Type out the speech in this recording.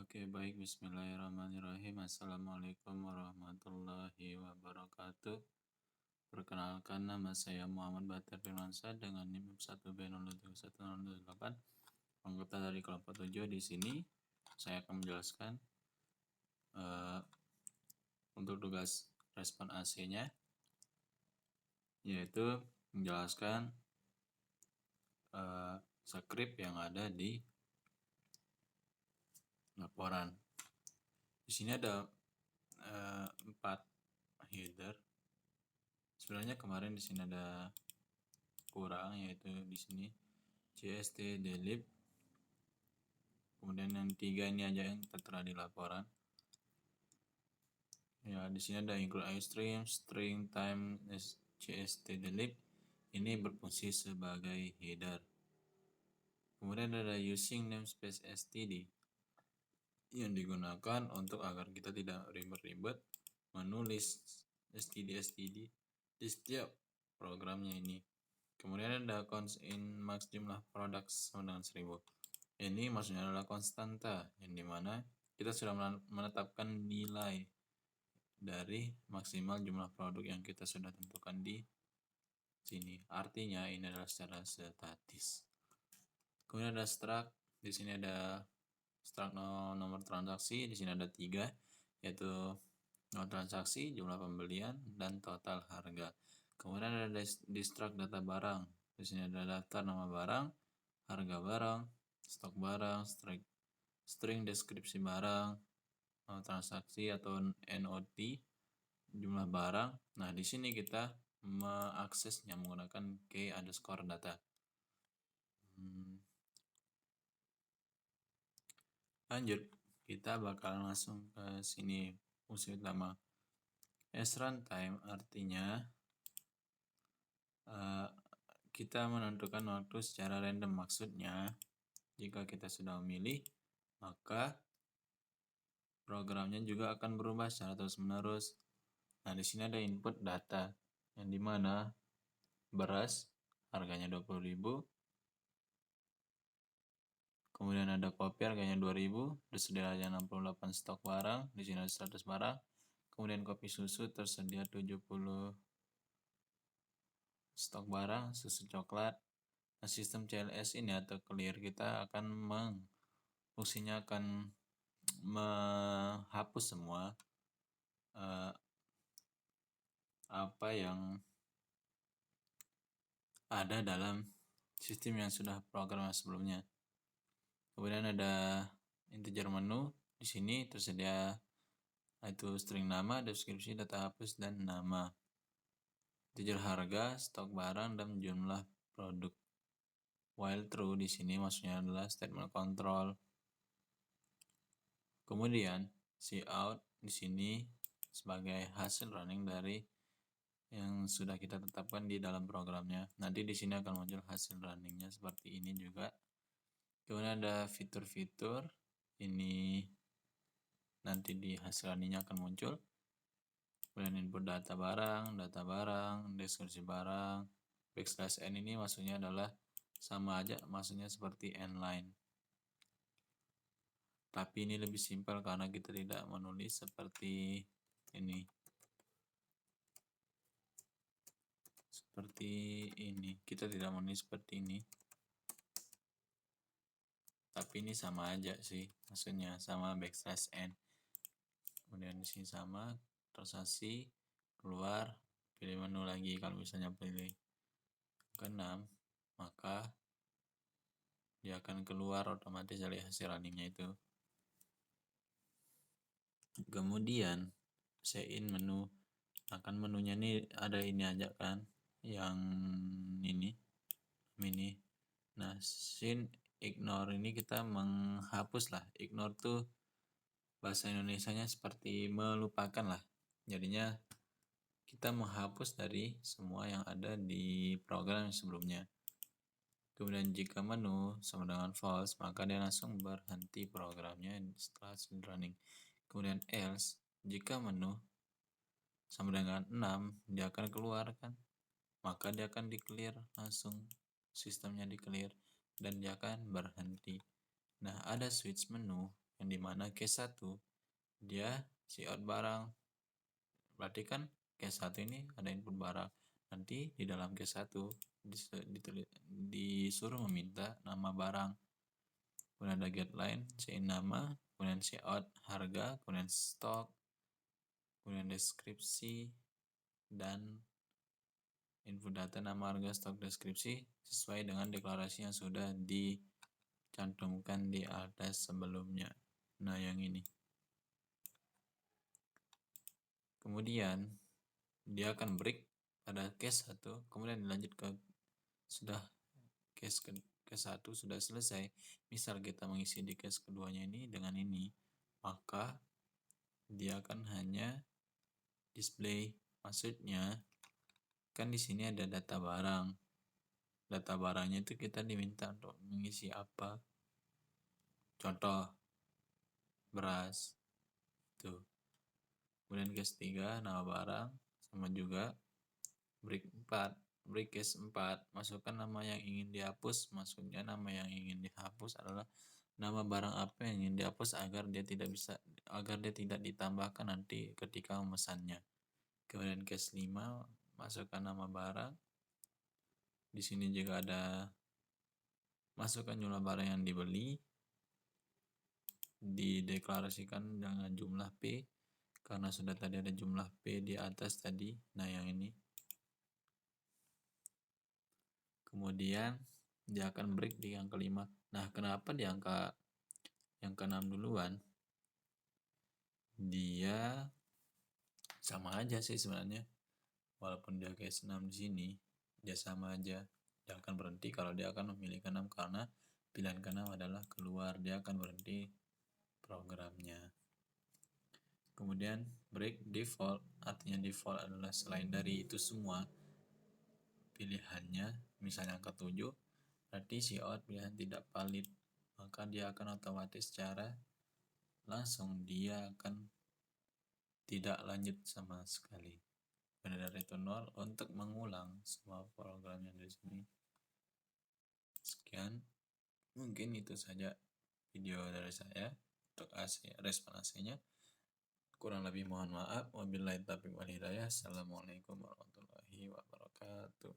Oke, baik. Bismillahirrahmanirrahim. Assalamualaikum warahmatullahi wabarakatuh. Perkenalkan, nama saya Muhammad Batar Firmansyah dengan NIM 1B03108, anggota dari kelompok 7. Di sini saya akan menjelaskan untuk tugas respon AC-nya, yaitu menjelaskan skrip yang ada di laporan. Di sini ada 4 header. Sebenarnya kemarin di sini ada kurang, yaitu di sini CST delete. Kemudian yang 3 ini aja yang tertera di laporan. Ya, di sini ada include iStream, string time CST delete. Ini berfungsi sebagai header. Kemudian ada using namespace std yang digunakan untuk agar kita tidak ribet-ribet menulis std di setiap programnya ini. Kemudian ada cons in max jumlah products sama dengan 1000. Ini maksudnya adalah konstanta, yang dimana kita sudah menetapkan nilai dari maksimal jumlah produk yang kita sudah tentukan di sini. Artinya ini adalah secara statis. Kemudian ada struct. Di sini ada struct nomor transaksi. Di sini ada 3, yaitu nomor transaksi, jumlah pembelian, dan total harga. Kemudian ada struct data barang. Di sini ada daftar nama barang, harga barang, stok barang, string deskripsi barang, transaksi atau NOT, jumlah barang. Nah, di sini kita mengaksesnya menggunakan key_data. Lanjut, kita bakal langsung ke sini, fungsi utama. As runtime artinya kita menentukan waktu secara random. Maksudnya, jika kita sudah memilih, maka programnya juga akan berubah secara terus-menerus. Nah, di sini ada input data, yang dimana beras harganya 20.000, kemudian ada kopi harganya 2.000, tersedia 68 stok barang, di sini ada 100 barang, kemudian kopi susu tersedia 70 stok barang, susu coklat. Nah, sistem CLS ini atau clear kita akan fungsinya akan menghapus semua apa yang ada dalam sistem yang sudah program sebelumnya. Kemudian ada integer menu. Di sini tersedia itu string nama, deskripsi, data hapus, dan nama. Integer harga, stok barang, dan jumlah produk. While true di sini maksudnya adalah statement control. Kemudian cout di sini sebagai hasil running dari yang sudah kita tetapkan di dalam programnya. Nanti di sini akan muncul hasil runningnya seperti ini juga. Kemudian ada fitur-fitur, ini nanti di hasil runningnya akan muncul. Kemudian input data barang, deskripsi barang, \n ini maksudnya adalah sama aja, maksudnya seperti n-line. Tapi ini lebih simpel karena kita tidak menulis seperti ini. Kita tidak menulis seperti ini. Tapi ini sama aja sih, maksudnya sama \n. Kemudian di sini sama, transaksi, keluar, pilih menu lagi. Kalau misalnya pilih ke-6, maka dia akan keluar otomatis dari hasil runningnya itu. Kemudian in menu, akan menunya ini ada ini aja kan, yang ini. Nah, ignore ini kita menghapus lah. Ignore tuh bahasa Indonesianya seperti melupakan lah. Jadinya kita menghapus dari semua yang ada di program sebelumnya. Kemudian jika menu sama dengan false, maka dia langsung berhenti programnya setelah running. Kemudian else, jika menu sama dengan 6, dia akan keluar kan, maka dia akan di clear, langsung sistemnya di clear dan dia akan berhenti. Nah, ada switch menu. yang dimana case 1 dia cout barang, berarti kan case 1 ini ada input barang, nanti di dalam case 1 disuruh meminta nama barang, kemudian ada get line cin nama, kemudian cout harga, kemudian stok, kemudian deskripsi, dan input data nama harga stok deskripsi sesuai dengan deklarasi yang sudah dicantumkan di atas sebelumnya. Nah, yang ini. Kemudian dia akan break pada case 1, kemudian dilanjut ke sudah case 1 sudah selesai. Misal kita mengisi di case keduanya ini dengan ini, maka dia akan hanya display. Maksudnya kan di sini ada data barang. Data barangnya itu kita diminta untuk mengisi apa? Contoh beras. Tuh. Kemudian case 3 nama barang sama juga. Break 4. Break case 4, masukkan nama yang ingin dihapus. Maksudnya nama yang ingin dihapus adalah nama barang apa yang ingin dihapus agar dia tidak ditambahkan nanti ketika memesannya. Kemudian case 5, masukkan nama barang. Di sini juga ada masukkan jumlah barang yang dibeli, dideklarasikan dengan jumlah P karena sudah tadi ada jumlah P di atas tadi. Nah, yang ini. Kemudian dia akan break di yang kelima. Nah, kenapa di angka yang ke-6 duluan? Dia sama aja sih sebenarnya. Walaupun dia case 6 di sini, dia sama aja. Dia akan berhenti kalau dia akan memilih ke-6 karena pilihan ke-6 adalah keluar, dia akan berhenti programnya. Kemudian break default, artinya default adalah selain dari itu semua pilihannya, misalnya angka 7, berarti cout pilihan tidak valid, maka dia akan otomatis secara langsung dia akan tidak lanjut sama sekali. Benar itu 0 untuk mengulang semua program yang di sini. Sekian, mungkin itu saja video dari saya untuk respon AC-nya. Kurang lebih mohon maaf. Wabillahi taufiq wal hidayah. Assalamualaikum warahmatullahi wabarakatuh.